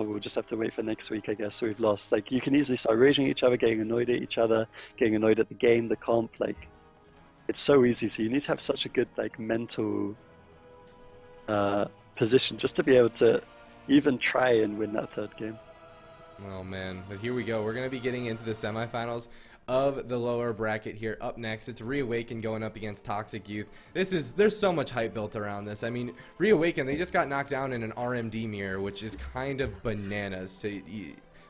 well, we'll just have to wait for next week, I guess. So we've lost. Like, you can easily start raging at each other, getting annoyed at each other, getting annoyed at the game, the comp. Like, it's so easy. So you need to have such a good like mental position just to be able to even try and win that third game. Oh man, but here we go. We're going to be getting into the semifinals of the lower bracket here. Up next, it's Reawakened going up against Toxic Youth. There's so much hype built around this. I mean, Reawakened, they just got knocked down in an RMD mirror, which is kind of bananas.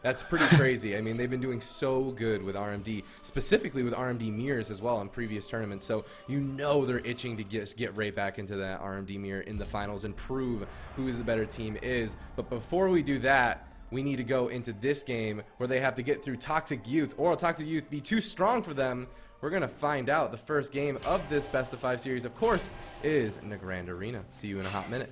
That's pretty crazy. I mean, they've been doing so good with RMD, specifically with RMD mirrors as well in previous tournaments. So you know they're itching to get right back into that RMD mirror in the finals and prove who the better team is. But before we do that, we need to go into this game where they have to get through Toxic Youth, or will Toxic Youth be too strong for them? We're going to find out. The first game of this Best of 5 series, of course, is in the Grand Arena. See you in a hot minute.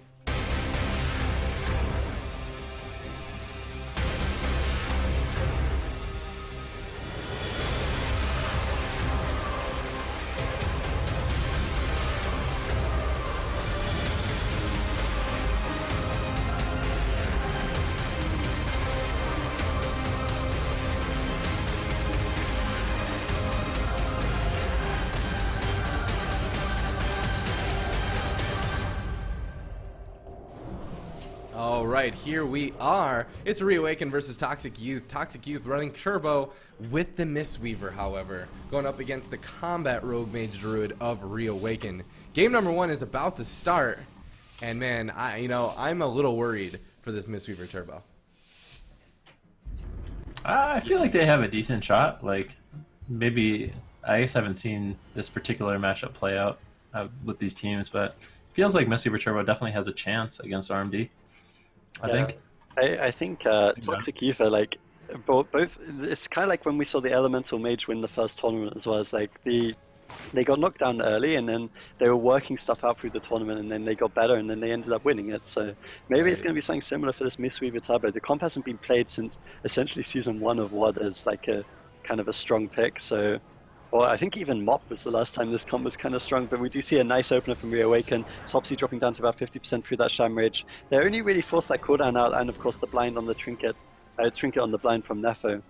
Alright, here we are. It's Reawakened versus Toxic Youth. Toxic Youth running Turbo with the Mistweaver, however, going up against the Combat Rogue Mage Druid of Reawakened. Game number 1 is about to start, and man, I'm a little worried for this Mistweaver Turbo. I feel like they have a decent shot. Like, maybe, I guess I haven't seen this particular matchup play out with these teams, but it feels like Mistweaver Turbo definitely has a chance against RMD. I think Toxic Youth are like both. It's kind of like when we saw the Elemental Mage win the first tournament as well. It's like they got knocked down early, and then they were working stuff out through the tournament, and then they got better, and then they ended up winning it. So maybe it's going to be something similar for this Mistweaver Turbo. The comp hasn't been played since essentially season 1 of WoD as like a kind of a strong pick. So. Well, I think even Mop was the last time this comp was kind of strong, but we do see a nice opener from Reawakened. Swapsy dropping down to about 50% through that Sham Rage. They only really forced that cooldown out, and of course the blind on the trinket on the blind from Nefo.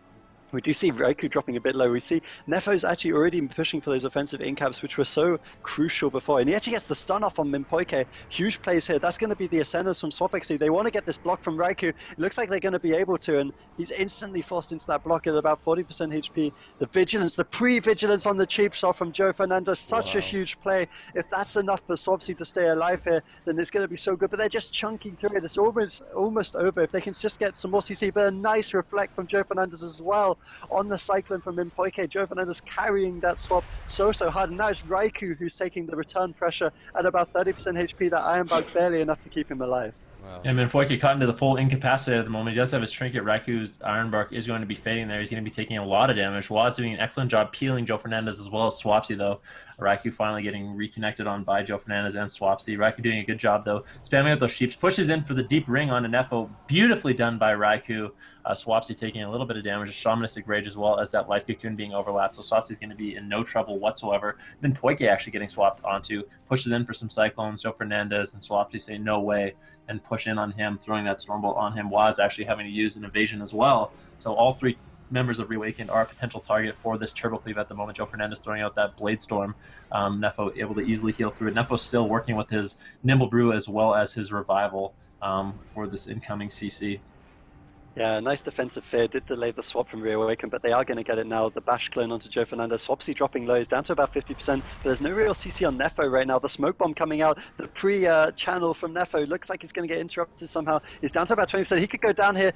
We do see Raikou dropping a bit low. We see Nefo's actually already pushing for those offensive incaps, which were so crucial before. And he actually gets the stun off on Mimpoike. Huge plays here. That's going to be the Ascenders from Swapexy. They want to get this block from Raikou. It looks like they're going to be able to, and he's instantly forced into that block at about 40% HP. The Vigilance, the pre-Vigilance on the cheap shot from Joe Fernandez. Such a huge play. If that's enough for Swapsy to stay alive here, then it's going to be so good. But they're just chunking through it. It's almost over. If they can just get some more CC, but a nice reflect from Joe Fernandez as well. On the Cyclone from Mimpoike, Joe Fernandez carrying that swap so hard, and now it's Raikou who's taking the return pressure at about 30% HP. That Ironbark barely enough to keep him alive. Wow. Yeah, Mimpoike caught into the full incapacity at the moment. He does have his trinket. Raiku's Ironbark is going to be fading there. He's going to be taking a lot of damage. Waz doing an excellent job peeling Joe Fernandez as well as Swapsy, though. Raikou finally getting reconnected on by Joe Fernandez and Swapsy. Raikou doing a good job, though. Spamming out those sheeps. Pushes in for the deep ring on Nefo. Beautifully done by Raikou. Swapsy taking a little bit of damage. A Shamanistic Rage as well as that Life Cocoon being overlapped. So Swapsy's going to be in no trouble whatsoever. Then Poike actually getting swapped onto. Pushes in for some Cyclones. Joe Fernandez and Swapsy say no way and push in on him, throwing that Stormbolt on him. Waz actually having to use an evasion as well. So all three members of Reawakened are a potential target for this Turbo Cleave at the moment. Joe Fernandez throwing out that Blade Storm. Nefo able to easily heal through it. Nefo's still working with his Nimble Brew as well as his Revival for this incoming CC. Yeah, nice defensive fear. Did delay the swap from Reawakened, but they are going to get it now. The Bash clone onto Joe Fernandez. Swapsy dropping lows down to about 50%, but there's no real CC on Nefo right now. The smoke bomb coming out, the pre-channel from Nefo looks like it's going to get interrupted somehow. He's down to about 20%. He could go down here.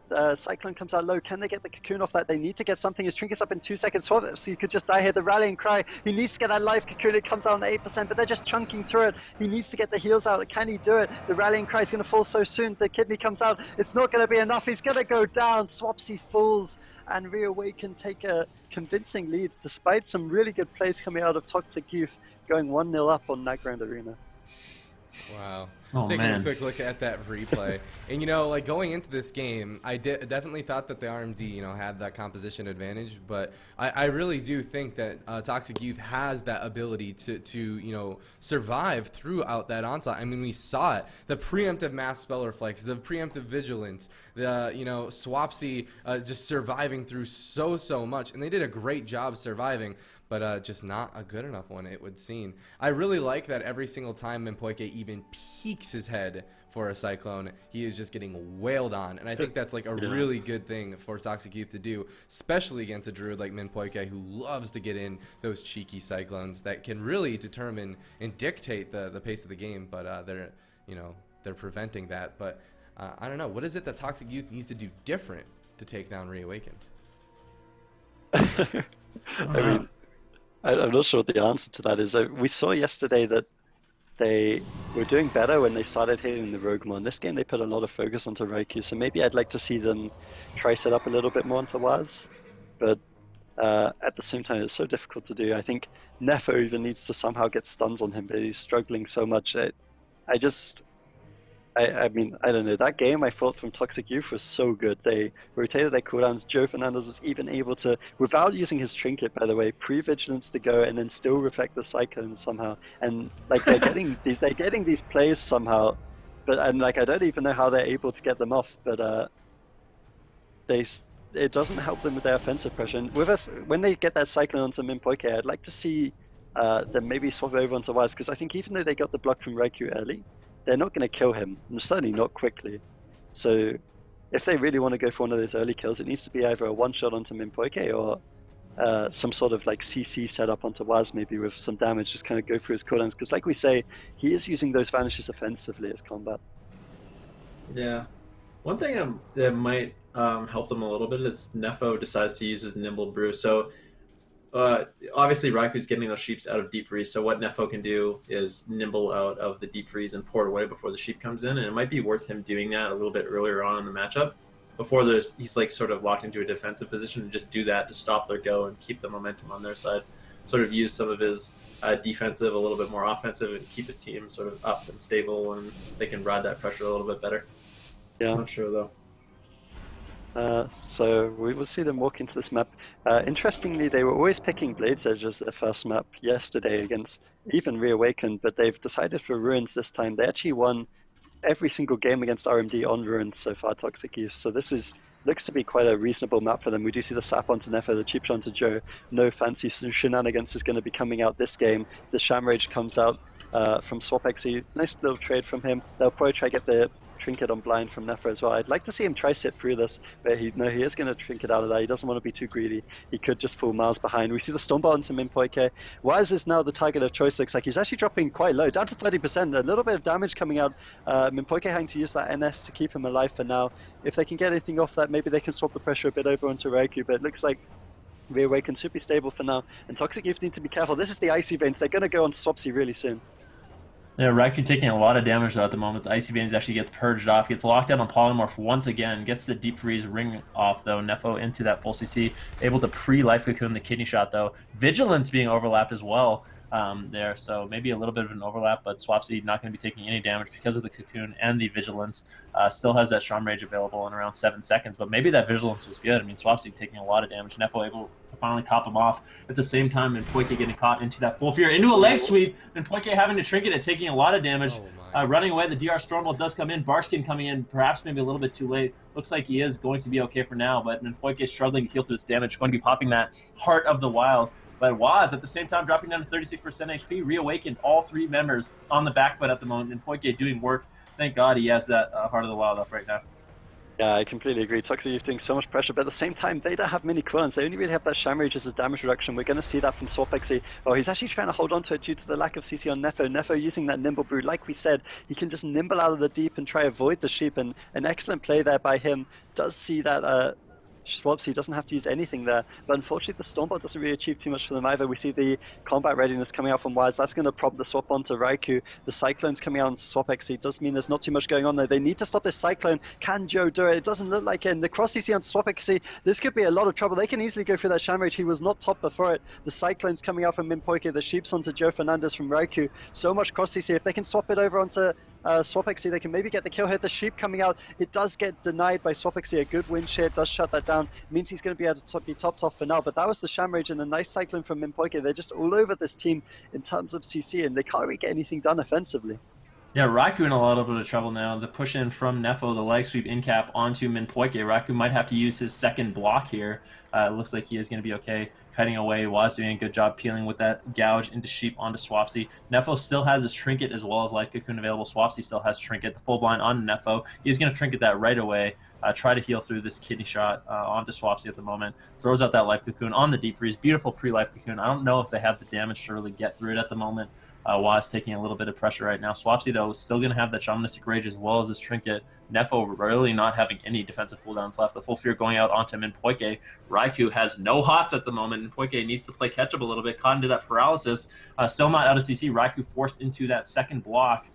The Cyclone comes out low. Can they get the Cocoon off that? They need to get something. His trinket's up in 2 seconds. So he could just die here. The Rallying Cry. He needs to get that Life Cocoon. It comes out on 8%, but they're just chunking through it. He needs to get the heals out. Can he do it? The Rallying Cry is going to fall so soon. The Kidney comes out. It's not going to be enough. He's going to go down. Swapsy falls, and Reawakened take a convincing lead, despite some really good plays coming out of Toxic Youth, going 1-0 up on that Grand Arena. Wow. Oh, taking man. a quick look at that replay. And, you know, like going into this game, I definitely thought that the RMD, you know, had that composition advantage. But I really do think that Toxic Youth has that ability to, you know, survive throughout that onslaught. I mean, we saw it. The preemptive mass spell reflex, the preemptive vigilance, the, you know, Swapsy just surviving through so much. And they did a great job surviving. But just not a good enough one, it would seem. I really like that every single time Minpoike even peeks his head for a Cyclone, he is just getting wailed on. And I think that's like a really good thing for Toxic Youth to do, especially against a Druid like Minpoike who loves to get in those cheeky Cyclones that can really determine and dictate the pace of the game. But they're preventing that. But I don't know. What is it that Toxic Youth needs to do different to take down Reawakened? I mean, I'm not sure what the answer to that is. We saw yesterday that they were doing better when they started hitting the Rogue more. In this game, they put a lot of focus onto Raikou, so maybe I'd like to see them try set up a little bit more onto Waz. But at the same time, it's so difficult to do. I think Nefo even needs to somehow get stuns on him, but he's struggling so much. I mean, I don't know. That game I thought from Toxic Youth was so good. They rotated their cooldowns. Joe Fernandez was even able to, without using his trinket, by the way, pre-vigilance to go and then still reflect the Cyclone somehow. And like they're getting these plays somehow, and like I don't even know how they're able to get them off. But it doesn't help them with their offensive pressure. And with us, when they get that Cyclone onto Minpoike, I'd like to see them maybe swap over onto Waz, because I think even though they got the block from Raikou early, they're not going to kill him, and certainly not quickly. So if they really want to go for one of those early kills, it needs to be either a one-shot onto Minpoike or some sort of like CC setup onto Waz, maybe with some damage, just kind of go through his cooldowns. Because like we say, he is using those vanishes offensively as combat. Yeah. One thing that might help them a little bit is Nefo decides to use his Nimble Brew. So obviously Raiku's getting those sheeps out of deep freeze, so what Nefo can do is nimble out of the deep freeze and pour it away before the sheep comes in, and it might be worth him doing that a little bit earlier on in the matchup before he's like sort of locked into a defensive position, and just do that to stop their go and keep the momentum on their side, sort of use some of his defensive a little bit more offensive and keep his team sort of up and stable, and they can ride that pressure a little bit better. Yeah. I'm not sure though. So we will see them walk into this map. Interestingly, they were always picking Blade's Edge as their first map yesterday against even Reawakened, but they've decided for Ruins this time. They actually won every single game against RMD on Ruins so far, Toxic Youth. So this looks to be quite a reasonable map for them. We do see the sap onto Nefo, the cheap shot onto Joe. No fancy shenanigans is going to be coming out this game. The Sham Rage comes out from SwapXE. Nice little trade from him. They'll probably try to get the trinket on blind from Nefo as well. I'd like to see him try sit through this, but he is going to trinket out of that. He doesn't want to be too greedy. He could just fall miles behind. We see the Stormbolt onto Minpoike. Waz is now the target of choice. Looks like he's actually dropping quite low, down to 30%. A little bit of damage coming out. Minpoike having to use that NS to keep him alive for now. If they can get anything off that, maybe they can swap the pressure a bit over onto Raikou, but it looks like Reawakened should be stable for now. And Toxic Youth need to be careful. This is the Icy Veins. They're going to go on Swapsy really soon. Yeah, Raikou taking a lot of damage though at the moment. The Icy Veins actually gets purged off, gets locked out on Polymorph once again, gets the Deep Freeze ring off though. Nefo into that full CC, able to pre-life cocoon the kidney shot though. Vigilance being overlapped as well there, so maybe a little bit of an overlap, but Swapsy not going to be taking any damage because of the cocoon and the Vigilance. Still has that Storm Rage available in around 7 seconds, but maybe that Vigilance was good. I mean, Swapsy taking a lot of damage. Nefo able to finally top him off at the same time, and Poike getting caught into that full fear, into a leg sweep, and Poike having to trinket it, taking a lot of damage. Running away, the DR Stormbolt does come in. Barstein coming in, perhaps maybe a little bit too late. Looks like he is going to be okay for now, but Poike is struggling to heal through this damage, going to be popping that Heart of the Wild. But Waz, at the same time, dropping down to 36% HP, Reawakened all 3 members on the back foot at the moment, and Poike doing work. Thank God he has that Heart of the Wild up right now. Yeah, I completely agree. Toxic Youth doing so much pressure, but at the same time, they don't have many cooldowns. They only really have that Sham Rage as damage reduction. We're going to see that from SwapXE. Oh, he's actually trying to hold on to it due to the lack of CC on Nefo. Nefo using that Nimble Brew. Like we said, he can just nimble out of the deep and try to avoid the sheep, and an excellent play there by him. Does see that Swapsy doesn't have to use anything there, but unfortunately the Stormbolt doesn't really achieve too much for them either. We see the combat readiness coming out from Waz. That's going to prompt the swap onto Raikou. The Cyclone's coming out onto SwapXE. It does mean there's not too much going on there. They need to stop this Cyclone. Can Joe do it? It doesn't look like it. And the cross CC onto SwapXE, this could be a lot of trouble. They can easily go through that Sham Rage. He was not top before it. The Cyclone's coming out from Minpoike. The sheep's onto Joe Fernandez from Raikou. So much cross CC. If they can swap it over onto SwapXC. They can maybe get the kill here. The sheep coming out. It does get denied by SwapXC. A good win share does shut that down. It means he's going to be able to be topped off for now. But that was the Shamrage and a nice cycling from Minpoike. They're just all over this team in terms of CC, and they can't really get anything done offensively. Yeah, Raku in a little bit of trouble now. The push in from Nefo, the leg sweep in cap onto Minpoike. Raku might have to use his second block here. It looks like he is going to be okay. Cutting away, was doing a good job peeling with that gouge into Sheep onto Swapsy. Nefo still has his trinket as well as Life Cocoon available. Swapsy still has trinket. The full blind on Nefo. He's going to trinket that right away. Try to heal through this kidney shot onto Swapsy at the moment. Throws out that Life Cocoon on the deep freeze. Beautiful pre-Life Cocoon. I don't know if they have the damage to really get through it at the moment. Waz taking a little bit of pressure right now. Swapsy, though, is still going to have that Shamanistic Rage as well as his Trinket. Nefo really not having any defensive cooldowns left. The Full Fear going out onto Minpoike. Raikou has no hots at the moment. Minpoike needs to play catch-up a little bit. Caught into that paralysis. Still not out of CC. Raikou forced into that second block.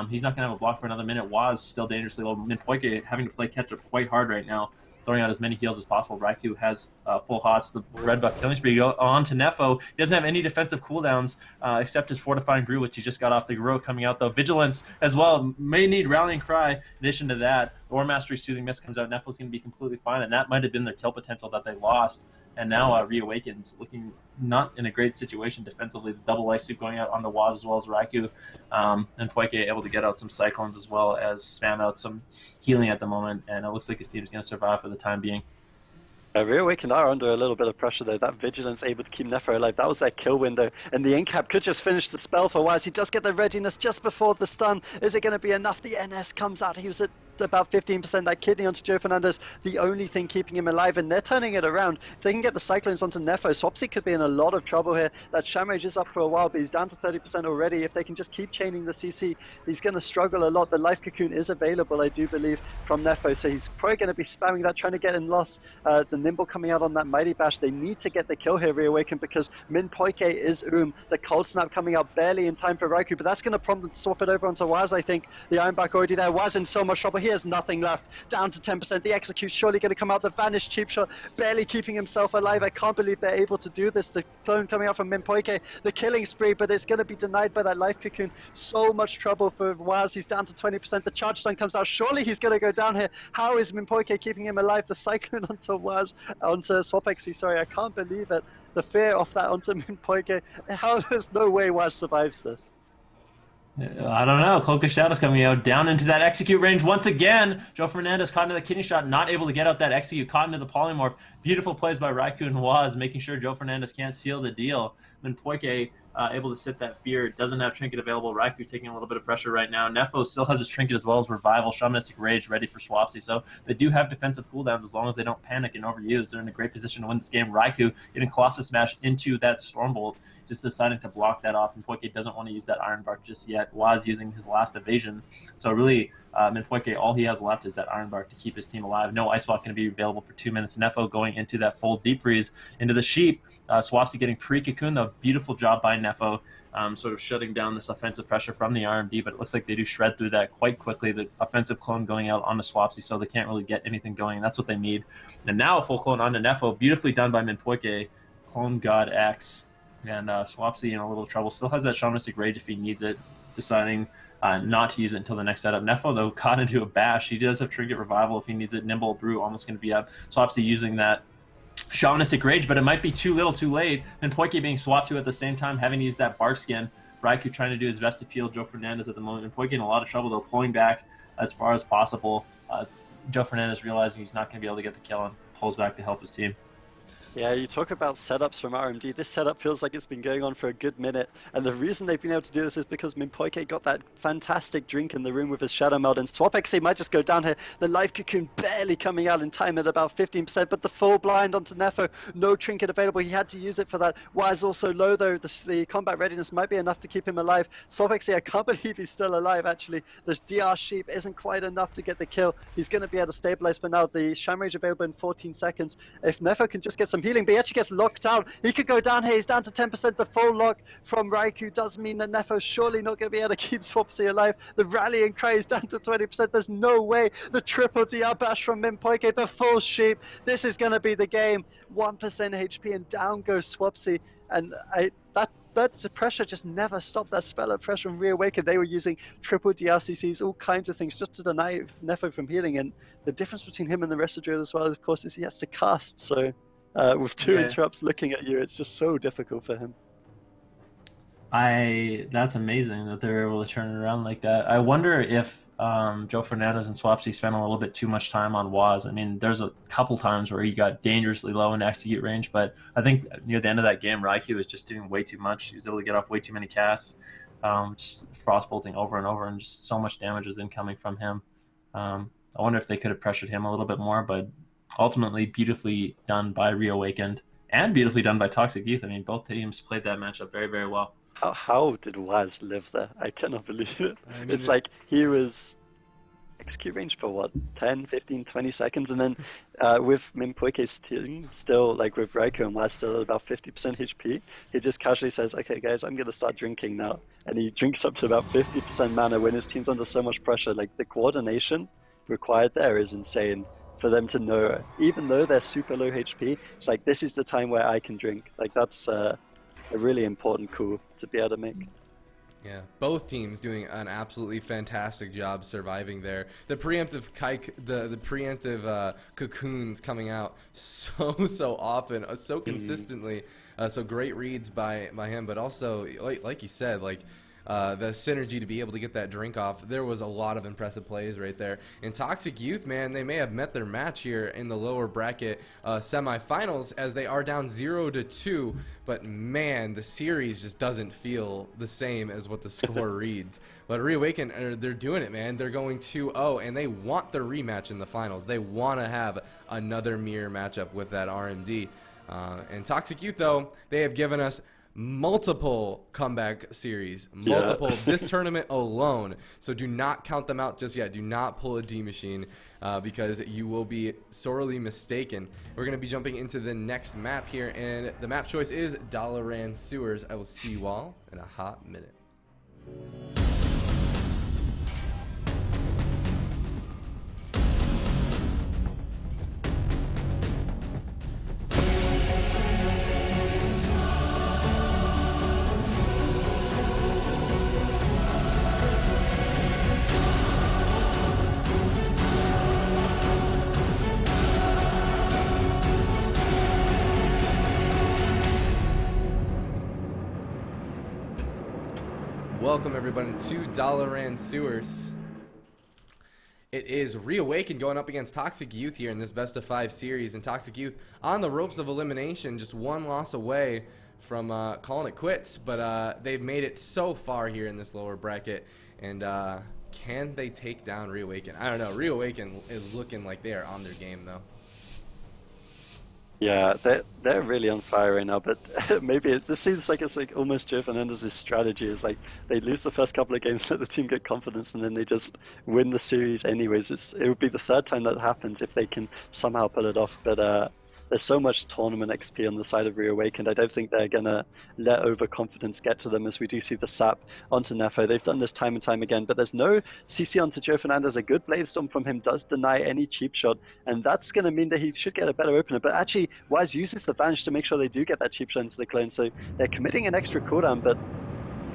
He's not going to have a block for another minute. Waz still dangerously low. Minpoike having to play catch-up quite hard right now, throwing out as many heals as possible. Raikou has full hots. The red buff killing spree go on to Nefo. He doesn't have any defensive cooldowns except his Fortifying Brew, which he just got off the Gro coming out, though. Vigilance as well. May need Rallying Cry. In addition to that, Lore Mastery Soothing Mist comes out. Nefo's going to be completely fine, and that might have been their kill potential that they lost. And now Reawakened's looking not in a great situation defensively. The double life sweep going out on the Waz as well as Raikou. And Poike able to get out some Cyclones as well as spam out some healing at the moment. And it looks like his team is going to survive for the time being. Reawakened are under a little bit of pressure though. That Vigilance able to keep Nefo alive. That was their kill window. And the Incap could just finish the spell for Waz. He does get the readiness just before the stun. Is it going to be enough? The NS comes out. He was at about 15%. That kidney onto Joe Fernandez, the only thing keeping him alive, and they're turning it around. If they can get the Cyclones onto Nefo, Swapsy could be in a lot of trouble here. That Shamrage is up for a while, but he's down to 30% already. If they can just keep chaining the CC, he's going to struggle a lot. The Life Cocoon is available, I do believe, from Nefo, so he's probably going to be spamming that, trying to get in loss. The Nimble coming out on that Mighty Bash. They need to get the kill here, Reawakened, because Minpoike is The Cold Snap coming out barely in time for Raikou, but that's going to prompt them to swap it over onto Waz, I think. The Ironbark already there. Waz in so much trouble. He has nothing left. Down to 10%. The Execute surely going to come out. The Vanished Cheap Shot barely keeping himself alive. I can't believe they're able to do this. The clone coming out from Minpoike. The killing spree, but it's going to be denied by that Life Cocoon. So much trouble for Waz. He's down to 20%. The Charge Stun comes out. Surely he's going to go down here. How is Minpoike keeping him alive? The Cyclone onto Waz, onto SwapXC. Sorry, I can't believe it. The fear of that onto Minpoike. How? There's no way Waz survives this. I don't know. Cloak of Shadows coming out down into that Execute range once again. Joe Fernandez caught into the kidney shot, not able to get out that Execute, caught into the Polymorph. Beautiful plays by Raikou and Waz, making sure Joe Fernandez can't seal the deal. Then Poike able to sit that fear. Doesn't have Trinket available. Raikou taking a little bit of pressure right now. Nefo still has his Trinket as well as Revival, Shamanistic Rage ready for Swapsy. So they do have defensive cooldowns as long as they don't panic and overuse. They're in a great position to win this game. Raikou getting Colossus Smash into that Stormbolt, just deciding to block that off. And Poike doesn't want to use that Ironbark just yet. Waz using his last evasion. So really, Minpoike, all he has left is that Ironbark to keep his team alive. No Ice Block going to be available for 2 minutes. Nefo going into that full Deep Freeze into the Sheep. Swapsy getting pre-Cocoon, though. Beautiful job by Nefo, sort of shutting down this offensive pressure from the RMD, but it looks like they do shred through that quite quickly. The offensive clone going out on the Swapsy, so they can't really get anything going. That's what they need. And now a full clone onto Nefo. Beautifully done by Minpoike. Clone God X. And Swapsy in a little trouble. Still has that Shamanistic Rage if he needs it, deciding not to use it until the next setup. Nefo, though, caught into a bash. He does have Trinket Revival if he needs it. Nimble Brew almost going to be up. Swapsy using that Shamanistic Rage, but it might be too little too late. And Poike being swapped to at the same time, having to use that Bark Skin. Raikou trying to do his best to peel Joe Fernandez at the moment. And Poike in a lot of trouble, though, pulling back as far as possible. Joe Fernandez realizing he's not going to be able to get the kill and pulls back to help his team. Yeah, you talk about setups from RMD. This setup feels like it's been going on for a good minute. And the reason they've been able to do this is because Minpoike got that fantastic drink in the room with his Shadow Meld. And SwapXC might just go down here. The Life Cocoon barely coming out in time at about 15%. But the full blind onto Nefo. No Trinket available. He had to use it for that. Waz also low, though. The combat readiness might be enough to keep him alive. SwapXC, I can't believe he's still alive, actually. The DR Sheep isn't quite enough to get the kill. He's going to be able to stabilize for now. The Shamrage available in 14 seconds. If Nefo can just get some healing, but he actually gets locked out. He could go down here. He's down to 10%. The full lock from Raikou does mean that Nefo's surely not going to be able to keep Swapsy alive. The Rallying Cry is down to 20%. There's no way. The triple DR bash from Minpoike. The full Sheep. This is going to be the game. 1% HP and down goes Swapsy. And that pressure just never stopped that spell of pressure from Reawakened. They were using triple DRCCs, all kinds of things just to deny Nefo from healing. And the difference between him and the rest of Druid as well, of course, is he has to cast. So with 2 interrupts looking at you, it's just so difficult for him. That's amazing that they're able to turn it around like that. I wonder if Joe Fernandez and Swapsy spent a little bit too much time on Waz. I mean, there's a couple times where he got dangerously low in execute range, but I think near the end of that game, Raikou was just doing way too much. He was able to get off way too many casts, just frostbolting over and over, and just so much damage was incoming from him. I wonder if they could have pressured him a little bit more, but ultimately beautifully done by Reawakened and beautifully done by Toxic Youth. I mean, both teams played that matchup very, very well. How did Waz live there? I cannot believe it. I mean, it's like he was execute range for what, 10, 15, 20 seconds, and then with Mimpoike's team still, like with Raikou and Waz still at about 50% HP, he just casually says, okay guys, I'm going to start drinking now. And he drinks up to about 50% mana when his team's under so much pressure. Like the coordination required there is insane for them to know, even though they're super low HP, it's like this is the time where I can drink. Like that's a really important coup to be able to make. Yeah, both teams doing an absolutely fantastic job surviving there. The preemptive the preemptive cocoons coming out so often, so consistently. So great reads by him, but also like you said, like the synergy to be able to get that drink off. There was a lot of impressive plays right there. And Toxic Youth, man, they may have met their match here in the lower bracket semifinals as they are down 0-2, but man, the series just doesn't feel the same as what the score reads. But Reawakened, they're doing it, man. They're going 2-0, and they want their rematch in the finals. They want to have another mirror matchup with that RMD. And Toxic Youth, though, they have given us multiple comeback series, this tournament alone. So do not count them out just yet. Do not pull a D machine because you will be sorely mistaken. We're going to be jumping into the next map here, and the map choice is Dalaran Sewers. I will see you all in a hot minute. Welcome everybody to Dalaran Sewers. It is Reawakened going up against Toxic Youth here in this best of 5 series, and Toxic Youth on the ropes of elimination, just one loss away from calling it quits, but they've made it so far here in this lower bracket, and can they take down Reawakened? I don't know. Reawakened is looking like they are on their game though. Yeah, they're really on fire right now, but maybe this seems like it's like almost Joe Fernandez's strategy is like they lose the first couple of games, let the team get confidence, and then they just win the series anyways. It would be the 3rd time that happens if they can somehow pull it off, but there's so much tournament XP on the side of Reawakened. I don't think they're going to let overconfidence get to them, as we do see the sap onto Nefo. They've done this time and time again, but there's no CC onto Joe Fernandez. A good Blade Storm from him does deny any cheap shot, and that's going to mean that he should get a better opener. But actually, Wise uses the Vanish to make sure they do get that cheap shot into the clone, so they're committing an extra cooldown, but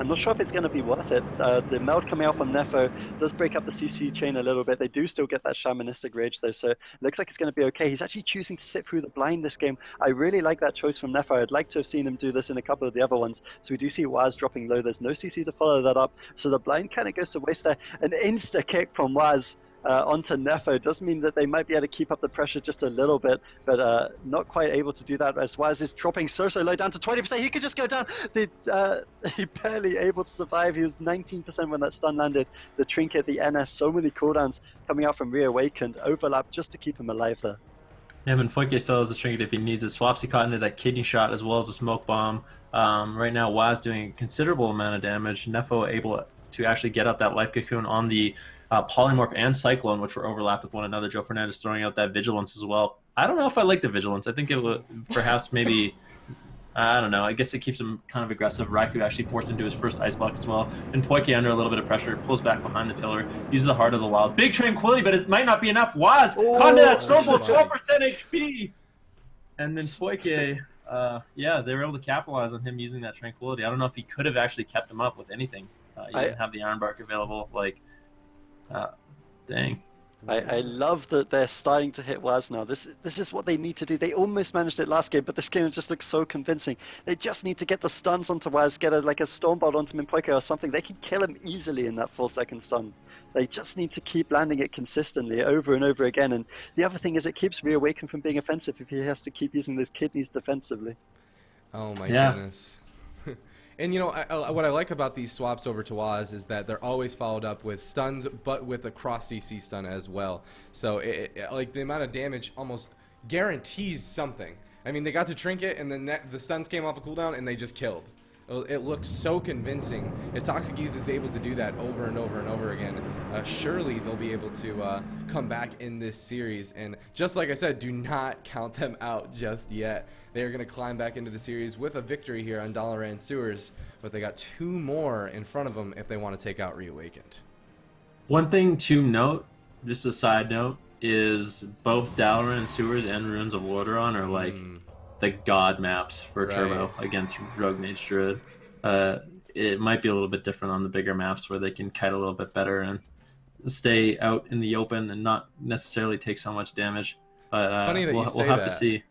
I'm not sure if it's going to be worth it. The meld coming out from Nefo does break up the CC chain a little bit. They do still get that shamanistic rage though, so it looks like it's going to be okay. He's actually choosing to sit through the blind this game. I really like that choice from Nefo. I'd like to have seen him do this in a couple of the other ones. So we do see Waz dropping low. There's no CC to follow that up, so the blind kind of goes to waste there. An insta kick from Waz onto Nefo does mean that they might be able to keep up the pressure just a little bit, but not quite able to do that as Waz is dropping so low down to 20%. He could just go down. He barely able to survive. He was 19% when that stun landed. The trinket, the NS, so many cooldowns coming out from Reawakened, overlap just to keep him alive there. Yeah, and Foike still has a trinket if he needs it. Swapsy caught into that kidney shot as well as a smoke bomb. Right now, Waz doing a considerable amount of damage. Nefo able to actually get out that life cocoon on the Polymorph and Cyclone, which were overlapped with one another. Joe Fernandez throwing out that Vigilance as well. I don't know if I like the Vigilance. I think it would perhaps maybe, I don't know. I guess it keeps him kind of aggressive. Raikou actually forced into his first Ice Block as well. And Poike under a little bit of pressure, pulls back behind the pillar, uses the Heart of the Wild. Big Tranquility, but it might not be enough. Waz, caught into that Stormbolt, 12% HP. And then Poike yeah, they were able to capitalize on him using that tranquility. I don't know if he could have actually kept him up with anything. You didn't have the Iron Bark available. Like, dang. I love that they're starting to hit Waz now. This is what they need to do. They almost managed it last game, but this game just looks so convincing. They just need to get the stuns onto Waz, get a Stormbolt onto Minpoke or something. They can kill him easily in that 4-second stun. They just need to keep landing it consistently over and over again. And the other thing is it keeps Reawakened from being offensive if he has to keep using those kidneys defensively. Oh my goodness. And you know, what I like about these swaps over to Waz is that they're always followed up with stuns, but with a cross CC stun as well. So like the amount of damage almost guarantees something. I mean, they got to trinket, and then the stuns came off a cooldown, and they just killed. It looks so convincing. If Toxic Youth is able to do that over and over and over again, surely they'll be able to come back in this series. And just like I said, do not count them out just yet. They are going to climb back into the series with a victory here on Dalaran Sewers, but they got 2 more in front of them if they want to take out Reawakened. One thing to note, just a side note, is both Dalaran Sewers and Ruins of Lordaeron are like the god maps for Turbo against Rogue Mage Druid. It might be a little bit different on the bigger maps where they can kite a little bit better and stay out in the open and not necessarily take so much damage. But it's funny that we'll have to see.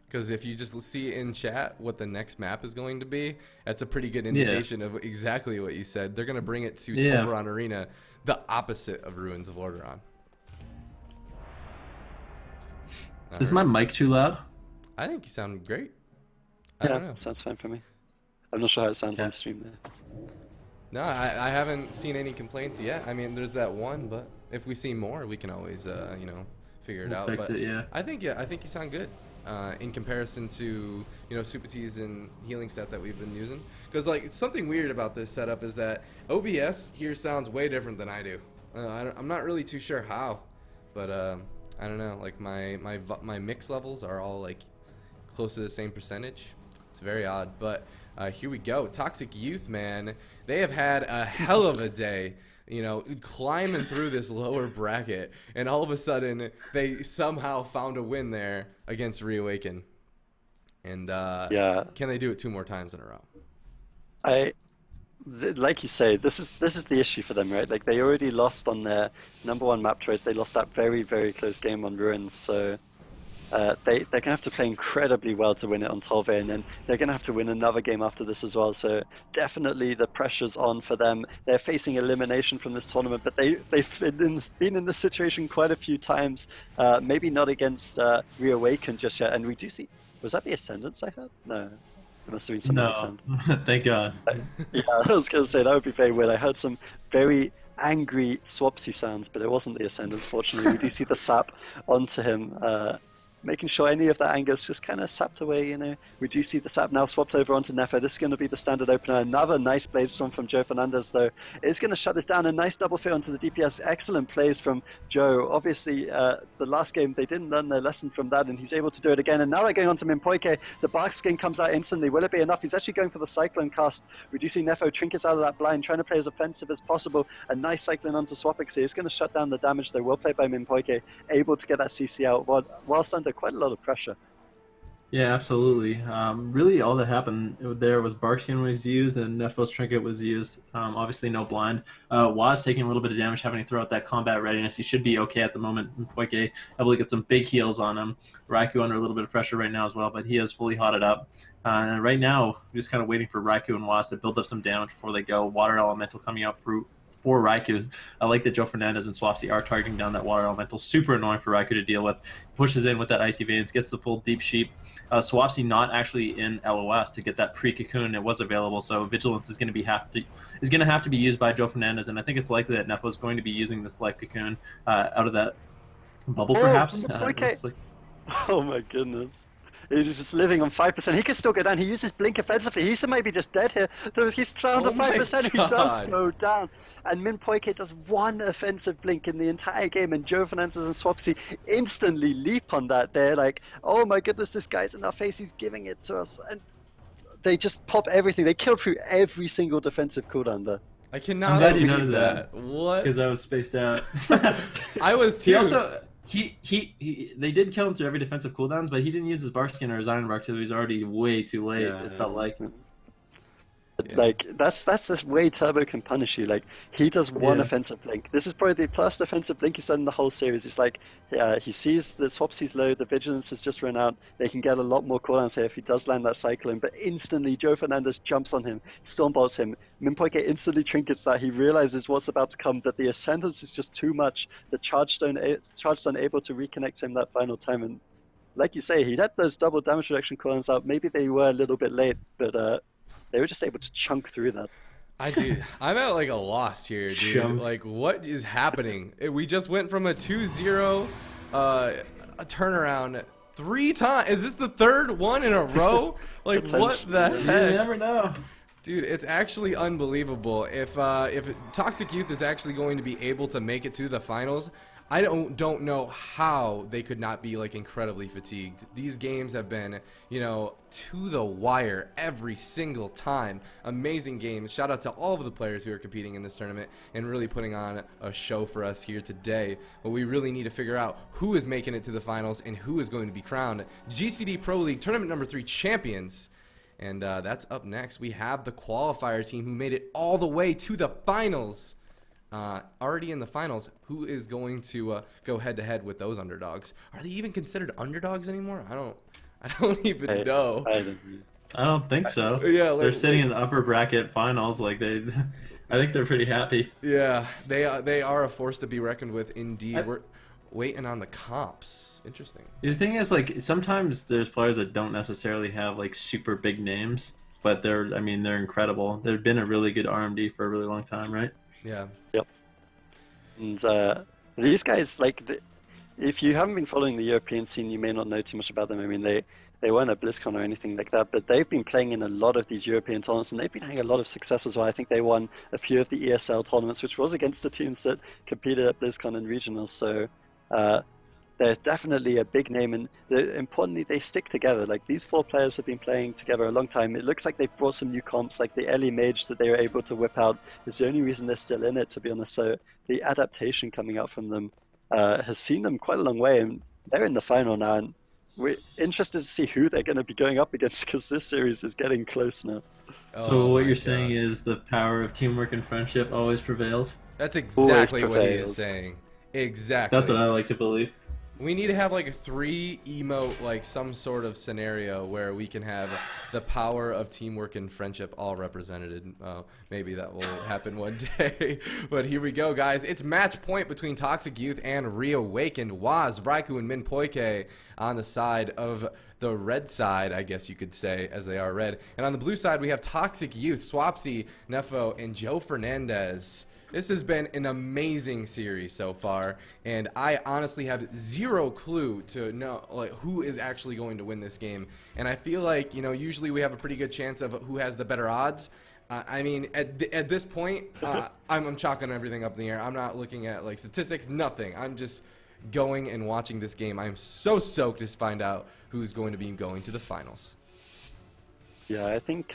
Because if you just see in chat what the next map is going to be, that's a pretty good indication of exactly what you said. They're going to bring it to Toblerone Arena, the opposite of Ruins of Lordaeron. Is my mic too loud? I think you sound great. I don't know. Sounds fine for me. I'm not sure how it sounds on stream there. No, I haven't seen any complaints yet. I mean, there's that one, but if we see more, we can always, you know, figure it out. Fix but it, I think you sound good in comparison to, you know, Super T's and healing stat that we've been using. Because like something weird about this setup is that OBS here sounds way different than I do. I'm not really too sure how, but I don't know. Like my mix levels are all like close to the same percentage. It's very odd, but here we go. Toxic Youth, man, they have had a hell of a day, you know, climbing through this lower bracket, and all of a sudden they somehow found a win there against Reawakened. And can they do it 2 more times in a row? Like you say, this is the issue for them, right? Like they already lost on their #1 map choice. They lost that very, very close game on Ruins, so they're gonna have to play incredibly well to win it on Tolve, and then they're gonna have to win another game after this as well. So definitely the pressure's on for them. They're facing elimination from this tournament, but they've been in this situation quite a few times. Maybe not against Reawakened just yet. And we do see. Was that the Ascendants I heard? No. It must have been something else. No, thank God. Yeah, I was going to say that would be very weird. I heard some very angry Swapsy sounds, but it wasn't the Ascendants, fortunately. We do see the sap onto him, making sure any of that anger is just kind of sapped away, you know. We do see the sap now swapped over onto Nefo. This is going to be the standard opener. Another nice blade storm from Joe Fernandez, though. It's going to shut this down. A nice double fit onto the DPS. Excellent plays from Joe. Obviously, the last game, they didn't learn their lesson from that, and he's able to do it again. And now they're going on to Minpoke. The Bark skin comes out instantly. Will it be enough? He's actually going for the Cyclone cast, reducing Nefo trinkets out of that blind, trying to play as offensive as possible. A nice Cyclone onto Swapixie. It's going to shut down the damage, though. Well played by Minpoke, able to get that CC out whilst under quite a lot of pressure. Yeah, absolutely. Really, all that happened there was Barkskin was used and Nefo's Trinket was used. Obviously, no blind. Waz taking a little bit of damage, having to throw out that combat readiness. He should be okay at the moment. Poike able to get some big heals on him. Raikou under a little bit of pressure right now as well, but he is fully hotted up. And right now, just kind of waiting for Raikou and Waz to build up some damage before they go. Water Elemental coming out for Raikou. I like that Joe Fernandez and Swapsy are targeting down that Water Elemental. Super annoying for Raikou to deal with. Pushes in with that Icy Veins, gets the full Deep Sheep. Swapsy not actually in LOS to get that pre-cocoon. It was available, so Vigilance is going to have to be used by Joe Fernandez, and I think it's likely that Nefo is going to be using this Life Cocoon out of that bubble, perhaps. Oh my goodness. He's just living on 5%. He could still go down. He uses Blink offensively. He might be just dead here. He's down to 5%. He does go down. And Minpoke does 1 offensive Blink in the entire game. And Joe Fernandez and Swapsy instantly leap on that. They're like, oh my goodness, this guy's in our face. He's giving it to us. And they just pop everything. They kill through every single defensive cooldown there. I cannot I'm glad you noticed that. What? Because I was spaced out. I was too. They did kill him through every defensive cooldowns, but he didn't use his bark skin or his iron bark till he was already way too late. Yeah. It felt like. Yeah. Like that's the way Turbo can punish you. Like he does one Yeah. offensive blink. This is probably the first offensive blink he's done in the whole series. It's like he sees the swapsy's low, the vigilance has just run out. They can get a lot more cooldowns here if he does land that cyclone. But instantly, Joe Fernandez jumps on him, stormbolts him. Minpoike instantly trinkets that. He realizes what's about to come. That the ascendance is just too much. The charge stone able to reconnect him that final time. And like you say, he had those double damage reduction cooldowns out. Maybe they were a little bit late, but they were just able to chunk through that. I'm at like a loss here, dude. Chunk. Like, what is happening? We just went from a 2-0 a turnaround 3 times. Is this the third one in a row? Like, what the You heck? never know. Dude, it's actually unbelievable. If Toxic Youth is actually going to be able to make it to the finals, I don't know how they could not be like incredibly fatigued. These games have been, you know, to the wire every single time. Amazing games. Shout out to all of the players who are competing in this tournament and really putting on a show for us here today. But we really need to figure out who is making it to the finals and who is going to be crowned GCD Pro League Tournament number 3 champions. And that's up next. We have the qualifier team who made it all the way to the finals. Already in the finals. Who is going to go head to head with those underdogs? Are they even considered underdogs anymore? I don't even know. I don't think so. Yeah, like, they're sitting in the upper bracket finals. Like I think they're pretty happy. Yeah, they are a force to be reckoned with indeed. We're waiting on the comps. Interesting. The thing is, like, sometimes there's players that don't necessarily have like super big names, but they're incredible. They've been a really good RMD for a really long time, right? Yeah. Yep. And these guys, like, if you haven't been following the European scene, you may not know too much about them. I mean, they weren't at BlizzCon or anything like that, but they've been playing in a lot of these European tournaments, and they've been having a lot of success as well. I think they won a few of the ESL tournaments, which was against the teams that competed at BlizzCon and regionals. So there's definitely a big name, and importantly, they stick together. Like, these 4 players have been playing together a long time. It looks like they've brought some new comps, like the Ellie Mage that they were able to whip out is the only reason they're still in it, to be honest. So the adaptation coming out from them has seen them quite a long way, and they're in the final now, and we're interested to see who they're going to be going up against, because this series is getting close now. So what you're saying is the power of teamwork and friendship always prevails? That's exactly what he is saying. Exactly. That's what I like to believe. We need to have like a 3 emote, like some sort of scenario where we can have the power of teamwork and friendship all represented. Maybe that will happen one day. But here we go, guys. It's match point between Toxic Youth and Reawakened. Waz, Raikou, and Minpoike on the side of the red side, I guess you could say, as they are red. And on the blue side, we have Toxic Youth, Swapsy, Nefo, and Joe Fernandez. This has been an amazing series so far, and I honestly have zero clue to know like who is actually going to win this game. And I feel like, you know, usually we have a pretty good chance of who has the better odds. I mean, at this point, I'm chalking everything up in the air. I'm not looking at like statistics, nothing. I'm just going and watching this game. I'm so stoked to find out who's going to be going to the finals. Yeah, I think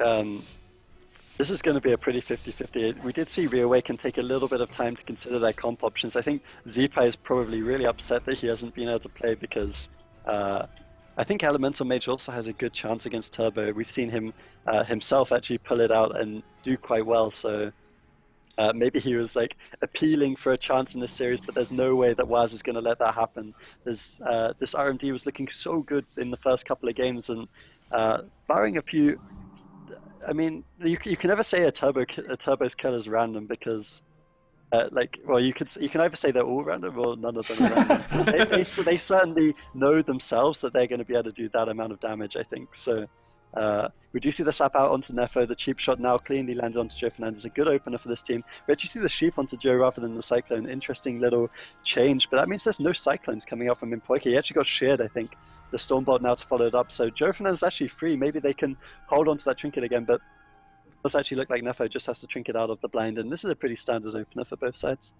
this is going to be a pretty 50-50. We did see Reawakened take a little bit of time to consider their comp options. I think Zipa is probably really upset that he hasn't been able to play, because I think Elemental Mage also has a good chance against Turbo. We've seen him himself actually pull it out and do quite well, so maybe he was like appealing for a chance in this series, but there's no way that Waz is going to let that happen. This RMD was looking so good in the first couple of games, and barring a few, I mean, you can never say a turbo's kill is random, because you can either say they're all random or none of them are random. they certainly know themselves that they're going to be able to do that amount of damage, I think. So we do see the sap out onto Nefo. The cheap shot now cleanly landed onto Joe Fernandez. A good opener for this team. We actually see the sheep onto Joe rather than the cyclone. Interesting little change, but that means there's no cyclones coming out from Minpoike. He actually got sheared, I think. The Stormbolt now to follow it up. So Joe Fernandez is actually free. Maybe they can hold on to that trinket again, but it does actually look like Nefo just has to trinket out of the blind, and this is a pretty standard opener for both sides.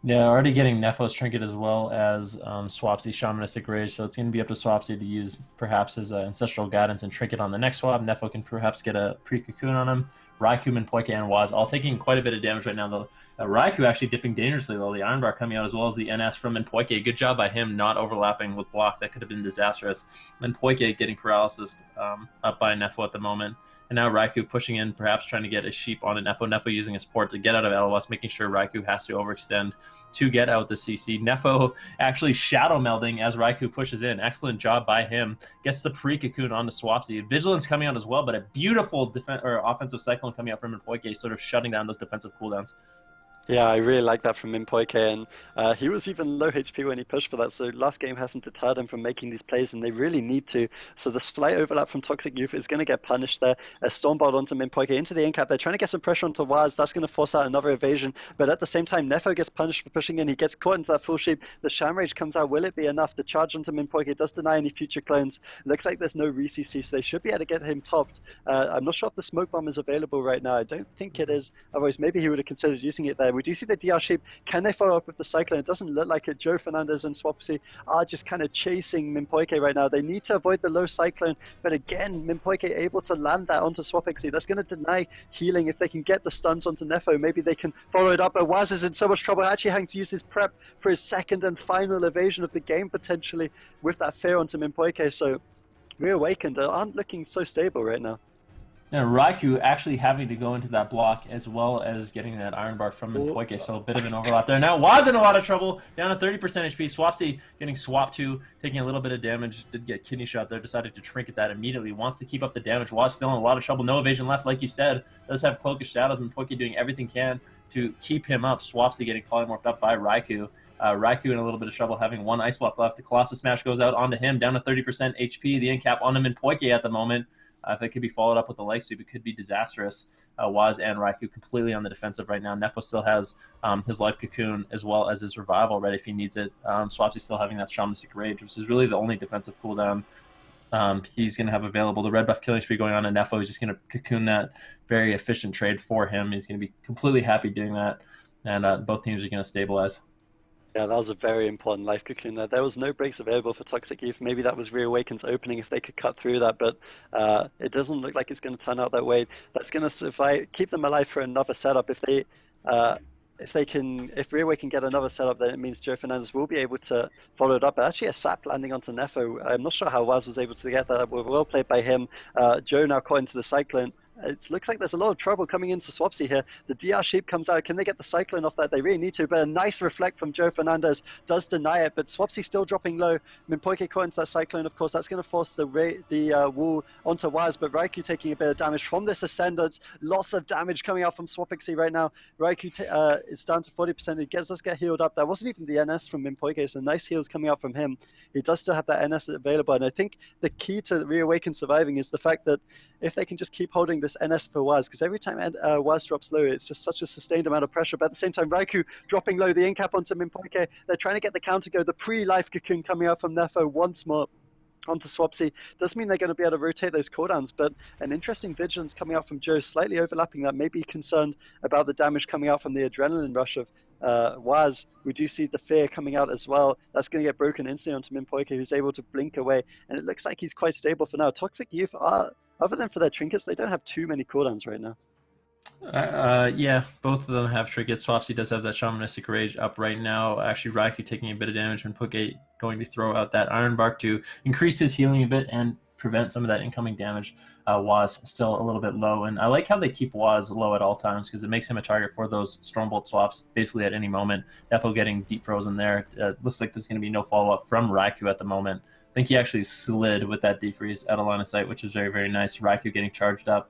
Yeah, already getting Nefo's trinket as well as Swapsy's Shamanistic Rage, so it's going to be up to Swapsy to use perhaps his Ancestral Guidance and trinket on the next swap. Nefo can perhaps get a pre-cocoon on him. Raikou, Minpoike, and Waz all taking quite a bit of damage right now, though. Raikou actually dipping dangerously, though. The Iron Bar coming out as well as the NS from Minpoike. Good job by him not overlapping with block. That could have been disastrous. Minpoike getting paralysis up by Nefo at the moment. And now Raikou pushing in, perhaps trying to get a sheep on Nefo. Nefo using a support to get out of LOS, making sure Raikou has to overextend to get out the CC. Nefo actually shadow melding as Raikou pushes in. Excellent job by him. Gets the pre-cocoon onto Swapsy. Vigilance coming out as well, but a beautiful offensive cyclone coming out from Minpoike, sort of shutting down those defensive cooldowns. Yeah, I really like that from Minpoike, and he was even low HP when he pushed for that, so last game hasn't deterred him from making these plays, and they really need to. So the slight overlap from Toxic Youth is going to get punished there. A Stormbolt onto Minpoike, into the in-cap. They're trying to get some pressure onto Waz. That's going to force out another evasion, but at the same time, Nefo gets punished for pushing in. He gets caught into that full sheep. The Sham Rage comes out. Will it be enough? The charge onto Minpoike does deny any future clones. Looks like there's no re-CC, so they should be able to get him topped. I'm not sure if the Smoke Bomb is available right now. I don't think it is. Otherwise, maybe he would have considered using it there. We do see the DR Sheep. Can they follow up with the Cyclone? It doesn't look like it. Joe Fernandez and Swapsy are just kind of chasing Minpoike right now. They need to avoid the low Cyclone, but again, Minpoike able to land that onto Swapixy. That's going to deny healing. If they can get the stuns onto Nefo, maybe they can follow it up. But Waz is in so much trouble, actually having to use his prep for his second and final evasion of the game, potentially, with that fear onto Minpoike. So Reawakened aren't looking so stable right now. And Raikou actually having to go into that block as well as getting that Iron Bar from Minpoike, so a bit of an overlap there. Now Waz in a lot of trouble, down to 30% HP. Swapsy getting swapped to, taking a little bit of damage, did get kidney shot there, decided to trinket that immediately, wants to keep up the damage. Waz still in a lot of trouble, no evasion left, like you said, does have Cloak of Shadows, Minpoike doing everything can to keep him up. Swapsy getting polymorphed up by Raikou. Raikou in a little bit of trouble, having one Ice Block left. The Colossus Smash goes out onto him, down to 30% HP. The in-cap on him Minpoike at the moment. If it could be followed up with a leg sweep, it could be disastrous. Waz and Raikou completely on the defensive right now. Nefo still has his Life Cocoon as well as his Revival ready if he needs it. Swapsy still having that Shamanistic Rage, which is really the only defensive cooldown he's going to have available. The red buff killing spree going on, and Nefo is just going to cocoon that very efficient trade for him. He's going to be completely happy doing that, and both teams are going to stabilize. Yeah, that was a very important life cocoon there. There was no breaks available for Toxic Youth. Maybe that was Reawakened's opening if they could cut through that, but it doesn't look like it's going to turn out that way. That's going to survive, keep them alive for another setup. If Reawakened can get another setup, then it means Joe Fernandez will be able to follow it up. But actually, a sap landing onto Nefo. I'm not sure how Waz was able to get that. Well played by him. Joe now caught into the Cyclone. It looks like there's a lot of trouble coming into Swapsy here. The DR Sheep comes out. Can they get the Cyclone off that? They really need to, but a nice reflect from Joe Fernandez does deny it, but Swapsy still dropping low. Minpoike caught into that Cyclone, of course. That's going to force the wall onto Waz, but Raikou taking a bit of damage from this Ascendance. Lots of damage coming out from Swapixy right now. Raikou is down to 40%. He does get healed up. That wasn't even the NS from Minpoike, so nice heals coming out from him. He does still have that NS available, and I think the key to Reawakened surviving is the fact that if they can just keep holding this NS for Waz, because every time Waz drops low, it's just such a sustained amount of pressure. But at the same time, Raikou dropping low, the in-cap onto Minpoike. They're trying to get the counter go. The pre-life cocoon coming out from Nefo once more onto Swapsy. Doesn't mean they're going to be able to rotate those cooldowns, but an interesting vigilance coming out from Joe, slightly overlapping that. Maybe concerned about the damage coming out from the adrenaline rush of Waz. We do see the fear coming out as well. That's going to get broken instantly onto Minpoike, who's able to blink away, and it looks like he's quite stable for now. Toxic Youth are, other than for their trinkets, they don't have too many cooldowns right now. Yeah, both of them have trinkets. Swapsy does have that Shamanistic Rage up right now. Actually, Raikou taking a bit of damage, and Minpoike going to throw out that Iron Bark to increase his healing a bit and prevent some of that incoming damage. Waz still a little bit low, and I like how they keep Waz low at all times because it makes him a target for those Stormbolt swaps basically at any moment. Defo getting deep frozen there. Looks like there's going to be no follow-up from Raikou at the moment. I think he actually slid with that defreeze out of line of sight, which was very, very nice. Raikou getting charged up,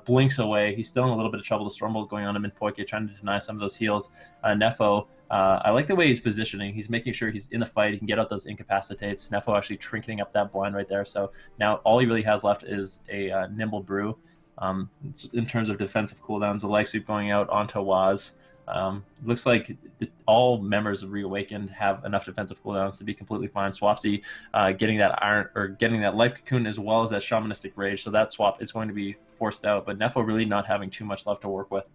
blinks away. He's still in a little bit of trouble. The Stormbolt going on him, and Minpoike trying to deny some of those heals. Nefo, I like the way he's positioning. He's making sure he's in the fight. He can get out those incapacitates. Nefo actually trinketing up that blind right there. So now all he really has left is a Nimble Brew. In terms of defensive cooldowns, the leg sweep going out onto Waz. Looks like all members of Reawakened have enough defensive cooldowns to be completely fine. Swapsy getting that life cocoon as well as that Shamanistic Rage, so that swap is going to be forced out. But Nefo really not having too much left to work with.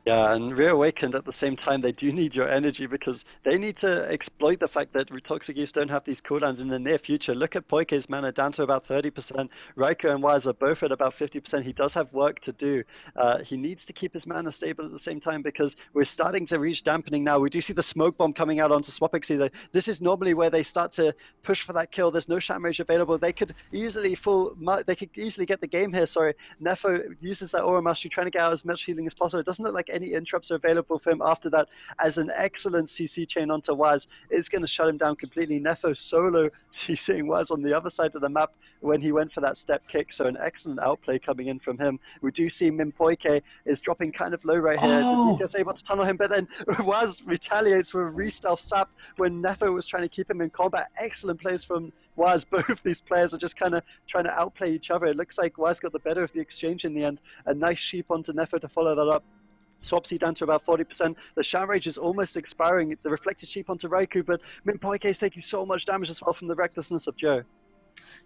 Yeah, and Reawakened at the same time, they do need your energy because they need to exploit the fact that Toxic Youth don't have these cooldowns in the near future. Look at Poike's mana down to about 30%. Raikou and Wise are both at about 50%. He does have work to do. He needs to keep his mana stable at the same time because we're starting to reach dampening now. We do see the smoke bomb coming out onto Swapixie though. This is normally where they start to push for that kill. There's no Shamrage available. They could easily get the game here. Sorry, Nefo uses that aura mastery, trying to get out as much healing as possible. It doesn't look like any interrupts are available for him after that, as an excellent CC chain onto Waz is going to shut him down completely. Nefo solo CCing Waz on the other side of the map when he went for that step kick, so an excellent outplay coming in from him. We do see Mimpoike is dropping kind of low right here. Oh. Is able to tunnel him, but then Waz retaliates with a re-stealth sap when Nefo was trying to keep him in combat. Excellent plays from Waz. Both of these players are just kind of trying to outplay each other. It looks like Waz got the better of the exchange in the end. A nice sheep onto Nefo to follow that up. Swapsy down to about 40%. The Shamrage is almost expiring. The Reflected Sheep onto Raikou, but Mimpoike is taking so much damage as well from the recklessness of Joe.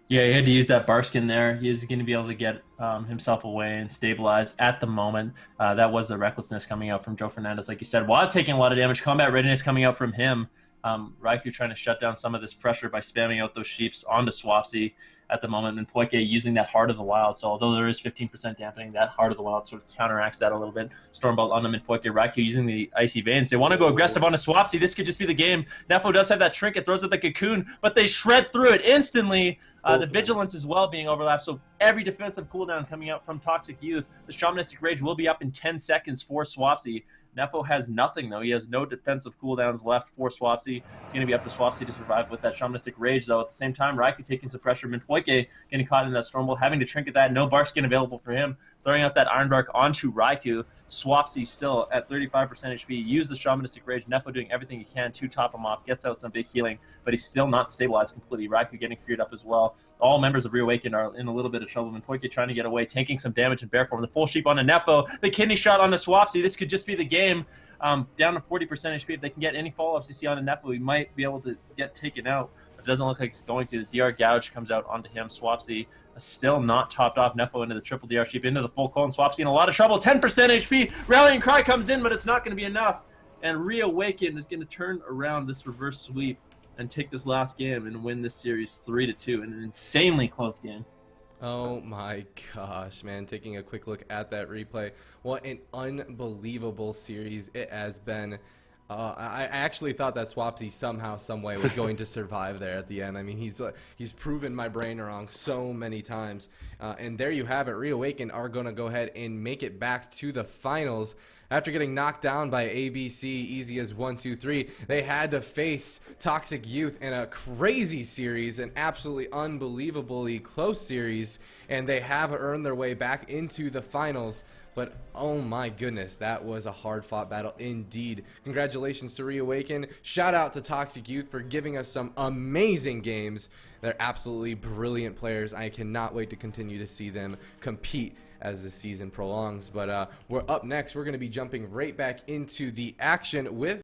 Yeah, he had to use that Barskin there. He is going to be able to get himself away and stabilize at the moment. That was the recklessness coming out from Joe Fernandez, like you said. Was taking a lot of damage. Combat readiness coming out from him. Raikou trying to shut down some of this pressure by spamming out those sheeps onto Swapsy at the moment, and Poike using that Heart of the Wild. So although there is 15% dampening, that Heart of the Wild sort of counteracts that a little bit. Stormbolt on them and Poike. Raikou using the Icy Veins. They want to go aggressive onto Swapsy. This could just be the game. Nefo does have that trinket, throws out the cocoon, but they shred through it instantly. The Vigilance as well being overlapped, so every defensive cooldown coming out from Toxic Youth. The Shamanistic Rage will be up in 10 seconds for Swapsy. Nefo has nothing, though. He has no defensive cooldowns left for Swapsy. It's going to be up to Swapsy to survive with that Shamanistic Rage, though. At the same time, Raikou taking some pressure. Mimpoike getting caught in that Stormbolt, having to trinket that. No Barskin available for him. Throwing out that Ironbark onto Raikou. Swapsy still at 35% HP. Use the Shamanistic Rage. Nefo doing everything he can to top him off. Gets out some big healing, but he's still not stabilized completely. Raikou getting feared up as well. All members of Reawakened are in a little bit of trouble. Mimpoike trying to get away, taking some damage in bear form. The full sheep onto Nefo. The kidney shot onto Swapsy. This could just be the game. Down to 40% HP. If they can get any follow-ups CC onto Nefo, he might be able to get taken out. But it doesn't look like it's going to. The DR Gouge comes out onto him. Swapsy still not topped off. Nefo into the triple DR sheep, into the full clone. Swapsy in a lot of trouble. 10% HP. Rallying Cry comes in, but it's not going to be enough. And Reawakened is going to turn around this reverse sweep and take this last game and win this series 3-2 in an insanely close game. Oh my gosh, man. Taking a quick look at that replay. What an unbelievable series it has been. I actually thought that Swapsy somehow, some way was going to survive there at the end. I mean, he's proven my brain wrong so many times. And there you have it. Reawakened are going to go ahead and make it back to the finals. After getting knocked down by ABC, easy as 1-2-3, they had to face Toxic Youth in a crazy series, an absolutely unbelievably close series, and they have earned their way back into the finals. But oh my goodness, that was a hard-fought battle indeed. Congratulations to Reawaken. Shout out to Toxic Youth for giving us some amazing games. They're absolutely brilliant players. I cannot wait to continue to see them compete as the season prolongs. But we're up next. We're going to be jumping right back into the action with